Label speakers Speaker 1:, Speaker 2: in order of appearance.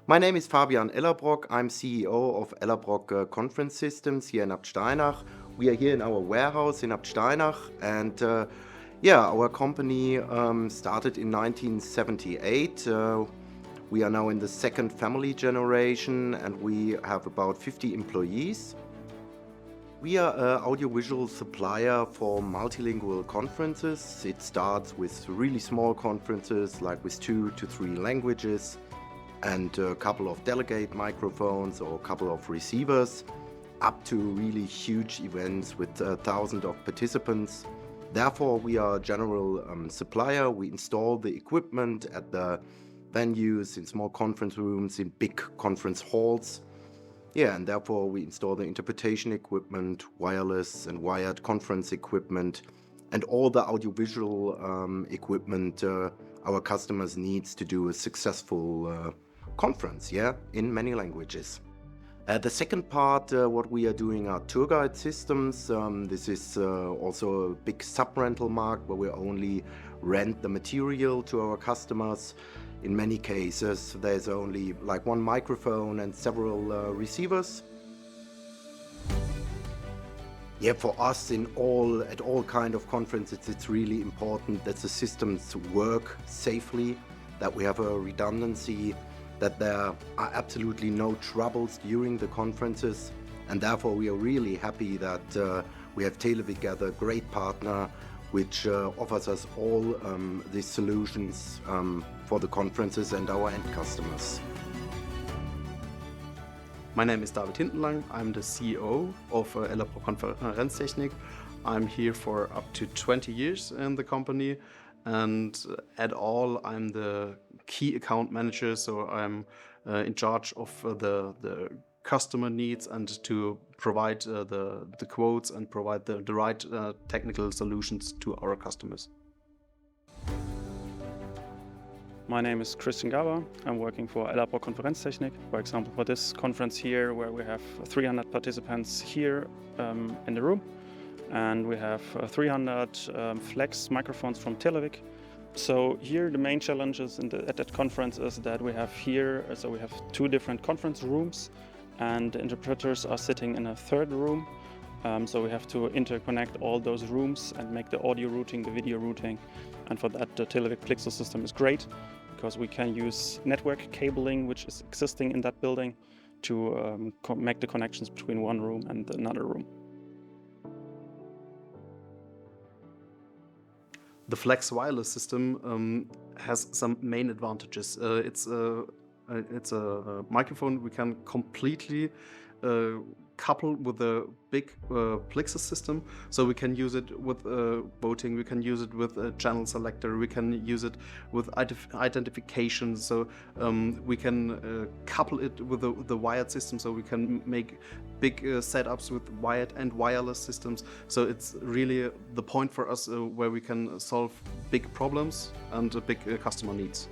Speaker 1: My name is Fabian Ellerbrock. I'm CEO of Ellerbrock Conference Systems here in Abt Steinach. We are here in our warehouse in Abt Steinach, and our company started in 1978. We are now in the second family generation, and we have about 50 employees. We are an audiovisual supplier for multilingual conferences. It starts with really small conferences, like with 2 to 3 languages, and a couple of delegate microphones or a couple of receivers, up to really huge events with thousands of participants. Therefore, we are a general supplier. We install the equipment at the venues, in small conference rooms, in big conference halls. And therefore we install the interpretation equipment, wireless and wired conference equipment, and all the audiovisual equipment our customers needs to do a successful conference, in many languages. The second part, what we are doing are tour guide systems. This is also a big sub-rental market where we only rent the material to our customers. In many cases, there's only like one microphone and several receivers. For us at all kind of conferences, it's really important that the systems work safely, that we have a redundancy, that there are absolutely no troubles during the conferences. And therefore we are really happy that we have Televic as a great partner, which offers us all these solutions for the conferences and our end customers.
Speaker 2: My name is David Hintenlang. I'm the CEO of Ellerbrock Konferenztechnik. I'm here for up to 20 years in the company, and at all I'm the key account manager, so I'm in charge of the customer needs and to provide the quotes and provide the right technical solutions to our customers.
Speaker 3: My name is Christian Gaber. I'm working for Ellerbrock Konferenztechnik. For example, for this conference here, where we have 300 participants here in the room, and we have 300 flex microphones from Televic. So here the main challenges at that conference is that we have here, so we have 2 different conference rooms, and the interpreters are sitting in a third room. So we have to interconnect all those rooms and make the audio routing, the video routing. And for that, the Televic Plexus system is great, because we can use network cabling, which is existing in that building, to make the connections between one room and another room.
Speaker 2: The Flex wireless system has some main advantages. It's a microphone we can completely couple with a big Plexus system, so we can use it with voting, we can use it with a channel selector, we can use it with identification, so we can couple it with the wired system, so we can make big setups with wired and wireless systems. So it's really the point for us where we can solve big problems and big customer needs.